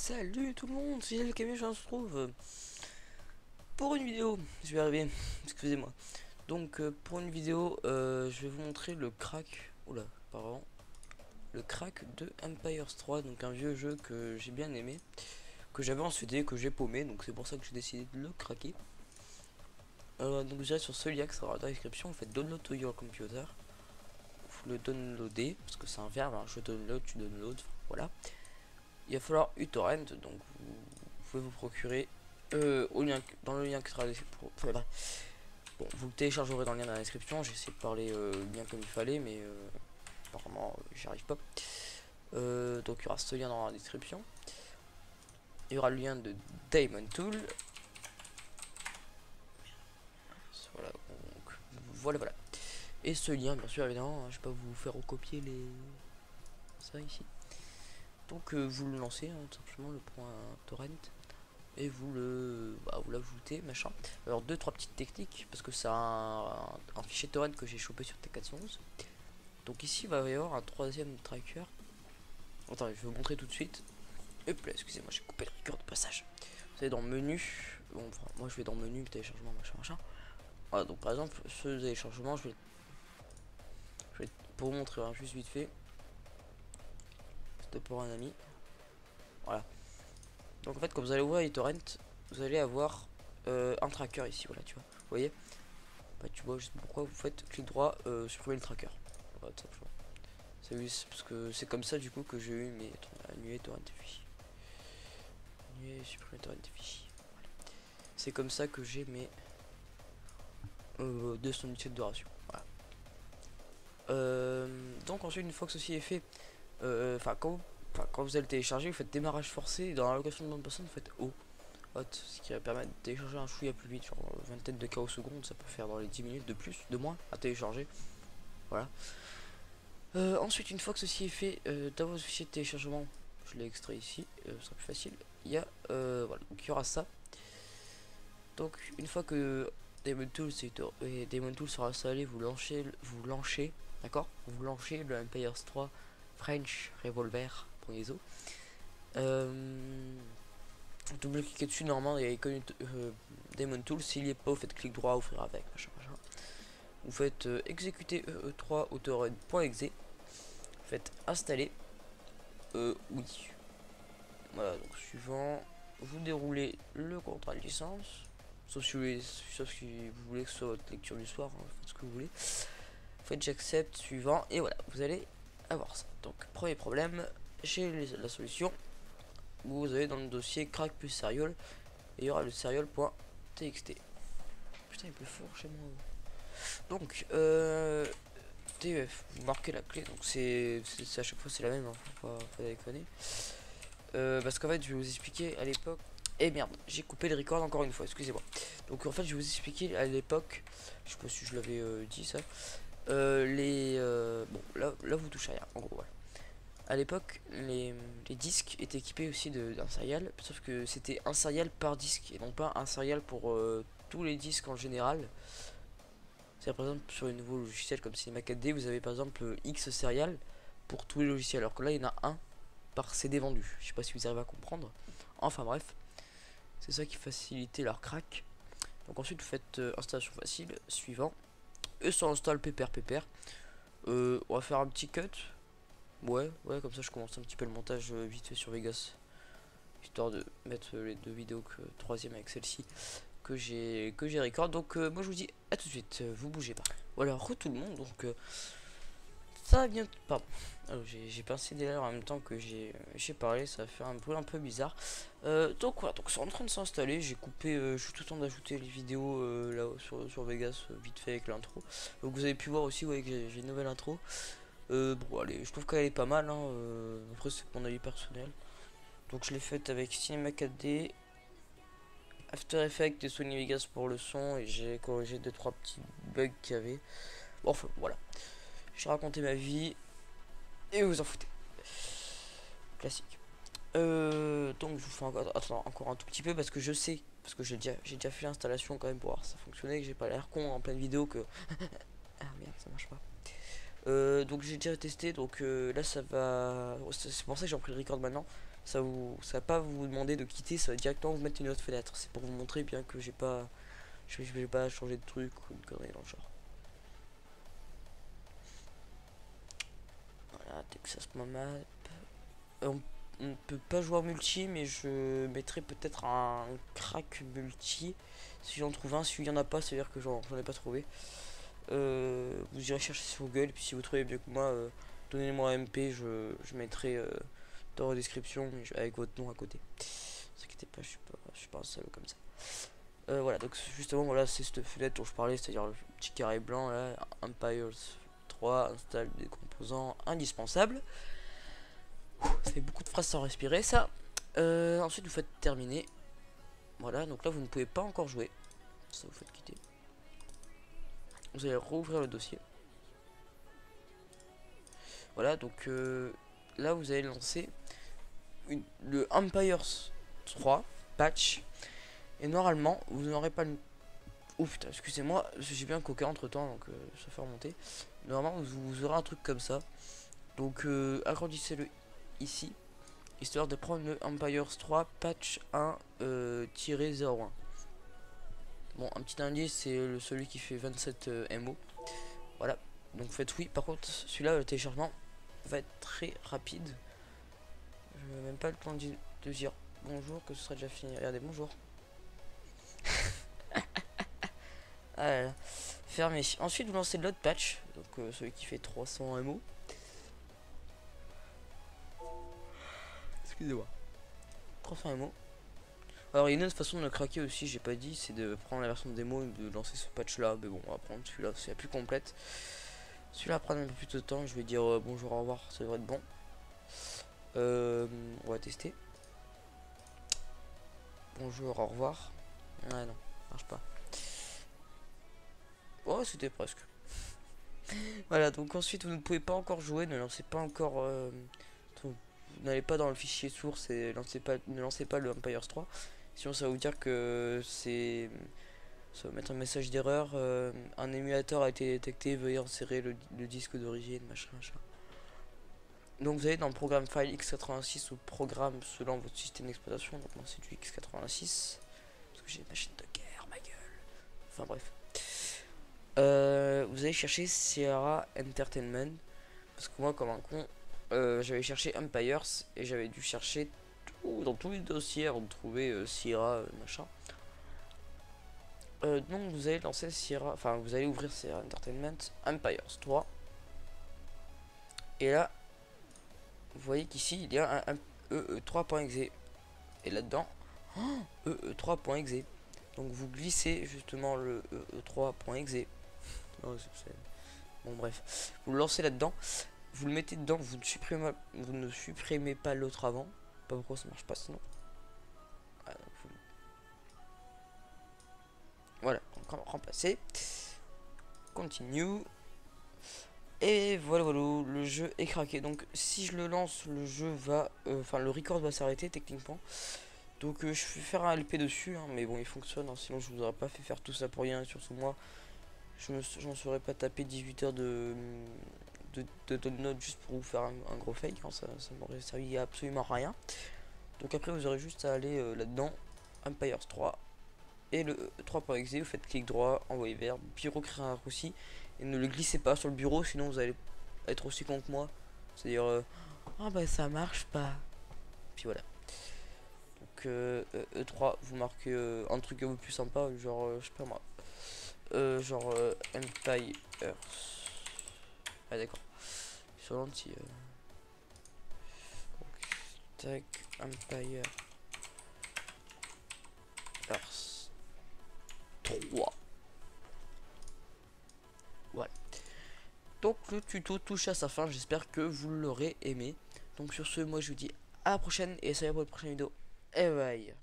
Salut tout le monde, c'est le camion, je se trouve pour une vidéo. Je vais arriver, excusez-moi. Donc pour une vidéo, je vais vous montrer le crack. Oula, pardon. Le crack de Empires 3, donc un vieux jeu que j'ai bien aimé, que j'avais en CD, que j'ai paumé, donc c'est pour ça que j'ai décidé de le craquer. Donc déjà sur ce lien qui sera dans la description, vous faites download to your computer. Vous le downloader, parce que c'est un verbe, hein, je download, tu download, voilà. Il va falloir uTorrent, donc vous pouvez vous procurer au lien, dans le lien qui sera bon, vous le téléchargerez dans le lien dans la description. J'ai essayé de parler bien comme il fallait, mais apparemment j'y arrive pas. Donc il y aura ce lien dans la description. Il y aura le lien de Daemon Tool. Voilà, donc, voilà. Et ce lien, bien sûr, évidemment, hein, je vais pas vous faire recopier les ça ici. Donc vous le lancez, hein, tout simplement le point torrent. Et vous vous l'ajoutez, machin. Alors 2-3 petites techniques, parce que c'est un fichier torrent que j'ai chopé sur T411. Donc ici il va y avoir un troisième tracker. Attends, je vais vous montrer tout de suite. Hop là, excusez-moi, j'ai coupé le record de passage. Vous allez dans menu. Bon, moi je vais dans menu, téléchargement, machin. Voilà, donc par exemple, ce téléchargement, je vais pour vous montrer, hein, juste vite fait. C'était pour un ami. Voilà. Donc en fait, quand vous allez ouvrir torrent, vous allez avoir un tracker ici, voilà, tu vois. Vous voyez, bah, tu vois juste pourquoi vous faites clic droit, supprimer le tracker. Voilà, tout simplement. C'est parce que c'est comme ça du coup que j'ai eu mes annuler torrent fichier. Annuler, supprimer torrent fichier. Voilà. C'est comme ça que j'ai mes 200 unités de ration. Voilà. Donc ensuite, une fois que ceci est fait, quand vous allez le télécharger, vous faites démarrage forcé et dans l'allocation de bande passante, vous faites O. Ce qui va permettre de télécharger un chouïa plus vite, genre 20 têtes de K au seconde, ça peut faire dans les 10 minutes de plus, de moins à télécharger. Voilà. Ensuite, une fois que ceci est fait, dans vos fichiers de téléchargement, je l'ai extrait ici, ce sera plus facile. Il y a voilà, donc il y aura ça. Donc une fois que Daemon Tool sera installé, vous lancez, d'accord, vous lancez le Empires 3 French Revolver.eso. Double-cliquez dessus, normalement il y a icône Daemon Tool. S'il n'y est pas, vous faites clic droit, ouvrir avec, machin. Vous faites exécuter EE3 autorun.exe. Vous faites installer. Oui. Voilà, donc suivant. Vous déroulez le contrat de licence. Sauf si vous voulez que ce soit votre lecture du soir, hein, faites ce que vous voulez. Faites j'accepte, suivant. Et voilà, vous allez avoir ça. Donc, premier problème, j'ai la solution. Vous avez dans le dossier crack plus serial. Et il y aura le serial.txt. Putain, il pleut fort chez moi. Donc, TEF, vous marquez la clé. Donc, c'est à chaque fois c'est la même, hein, faut pas déconner. Parce qu'en fait, je vais vous expliquer à l'époque. Et merde, j'ai coupé le record encore une fois, excusez-moi. Donc, en fait, je vais vous expliquer à l'époque. Je sais pas si je l'avais dit ça. Bon, là, vous touchez à rien, en gros, voilà. À l'époque, les disques étaient équipés aussi d'un serial, sauf que c'était un serial par disque et non pas un serial pour tous les disques en général. C'est par exemple sur les nouveaux logiciels comme Cinema 4D, vous avez par exemple X serial pour tous les logiciels, alors que là il y en a un par CD vendu. Je sais pas si vous arrivez à comprendre. Enfin bref, c'est ça qui facilitait leur crack. Donc ensuite vous faites installation facile, suivant. Et ça installe pépère. On va faire un petit cut. Ouais, comme ça je commence un petit peu le montage vite fait sur Vegas. Histoire de mettre les deux vidéos, troisième avec celle-ci, que j'ai record. Donc moi je vous dis à tout de suite, vous bougez pas. Voilà, re tout le monde, donc ça va bien. Pardon, j'ai pincé derrière en même temps que j'ai parlé, ça va faire un bruit un peu bizarre. Donc voilà, donc c'est en train de s'installer. J'ai coupé, je suis tout le temps d'ajouter les vidéos là sur Vegas vite fait avec l'intro. Donc vous avez pu voir aussi, ouais, que j'ai une nouvelle intro. Bon allez, je trouve qu'elle est pas mal, hein, après c'est mon avis personnel. Donc je l'ai faite avec Cinema 4D, After Effects et Sony Vegas pour le son, et j'ai corrigé 2-3 petits bugs qu'il y avait. Bon, enfin voilà, j'ai raconté ma vie et vous en foutez. Classique. Donc je vous fais encore un tout petit peu parce que je sais, parce que j'ai déjà fait l'installation quand même pour voir si ça fonctionnait, que j'ai pas l'air con en pleine vidéo que ah merde, ça marche pas. Donc j'ai déjà testé, donc là ça va. C'est pour ça que j'ai repris le record maintenant. ça va pas vous demander de quitter, ça va directement vous mettre une autre fenêtre. C'est pour vous montrer bien que je vais pas changer de truc ou une connerie dans le genre. Voilà, Texas Map. On ne peut pas jouer en multi, mais je mettrai peut-être un crack multi si j'en trouve un. Si il y en a pas, c'est à dire que j'en ai pas trouvé. Vous irez chercher sur Google, et puis si vous trouvez mieux que moi, donnez-moi un MP, je mettrai dans la description avec votre nom à côté. Ne vous inquiétez pas, je suis pas un salaud comme ça. Voilà, donc justement, voilà, c'est cette fenêtre dont je parlais, c'est-à-dire le petit carré blanc là, Empires 3, installe des composants indispensables. Ça fait beaucoup de phrases sans respirer, ça. Ensuite, vous faites terminer. Voilà, donc là, vous ne pouvez pas encore jouer. Ça, vous faites quitter. Vous allez rouvrir le dossier. Voilà, donc là, vous allez lancer le Empires 3 patch. Et normalement, vous n'aurez pas le... Ouf, putain, excusez-moi, j'ai bien coqué entre temps, donc ça fait remonter. Normalement, vous aurez un truc comme ça. Donc, agrandissez-le ici, histoire de prendre le Empires 3 patch 1-01. Bon, un petit indice, c'est celui qui fait 27 MO. Voilà, donc faites oui. Par contre, celui-là, le téléchargement va être très rapide. Je n'ai même pas le temps de dire bonjour, que ce sera déjà fini. Regardez, bonjour. Ah là là. Fermé. Ensuite, vous lancez l'autre patch, donc celui qui fait 300 MO. Excusez-moi. 300 MO. Alors, il y a une autre façon de le craquer aussi, j'ai pas dit, c'est de prendre la version de démo et de lancer ce patch là. Mais bon, on va prendre celui-là, c'est la plus complète. Celui-là prendre un peu plus de temps, je vais dire bonjour, au revoir, ça devrait être bon. On va tester. Bonjour, au revoir. Ah non, marche pas. Oh, c'était presque. Voilà, donc ensuite vous ne pouvez pas encore jouer, ne lancez pas encore... vous n'allez pas dans le fichier source et ne lancez pas le Empires 3. Sinon ça va vous dire que c'est... Ça va mettre un message d'erreur. Un émulateur a été détecté, veuillez insérer le disque d'origine, machin, machin. Donc vous allez dans le programme file x86 ou programme selon votre système d'exploitation. Donc moi c'est du x86. Parce que j'ai une machine de guerre, ma gueule. Enfin bref. Vous allez chercher Sierra Entertainment. Parce que moi comme un con, j'avais cherché Empires et j'avais dû chercher dans tous les dossiers avant de trouver Sierra machin. Donc vous allez lancer Sierra, enfin vous allez ouvrir Sierra Entertainment Empires 3. Et là, vous voyez qu'ici il y a un EE3.exe. Et là-dedans, EE3.exe. Donc vous glissez justement le EE3.exe. Bon bref, vous le lancez là-dedans, vous le mettez dedans, vous ne supprimez pas l'autre avant. Pas pourquoi ça marche pas sinon. Voilà, donc remplacer. Continue. Et voilà, le jeu est craqué. Donc si je le lance, le jeu va... Enfin, le record va s'arrêter techniquement. Donc je vais faire un LP dessus, hein, mais bon, il fonctionne. Hein, sinon, je vous aurais pas fait faire tout ça pour rien. Surtout moi, j'en serais pas tapé 18 heures de download juste pour vous faire un gros fake. Hein, ça m'aurait servi à absolument rien. Donc après, vous aurez juste à aller là-dedans, Empires 3. Et le 3.exe, vous faites clic droit, envoyer vers, bureau créer un raccourci. Et ne le glissez pas sur le bureau, sinon vous allez être aussi con que moi. C'est-à-dire, ah bah ça marche pas. Puis voilà. Donc E3, vous marquez un truc un peu plus sympa, genre, je sais pas moi. Genre Empires. Ah d'accord. Sur l'anti. Tac, Empire. 3. Voilà. Donc le tuto touche à sa fin, j'espère que vous l'aurez aimé. Donc sur ce, moi je vous dis à la prochaine et salut pour la prochaine vidéo. Et bye.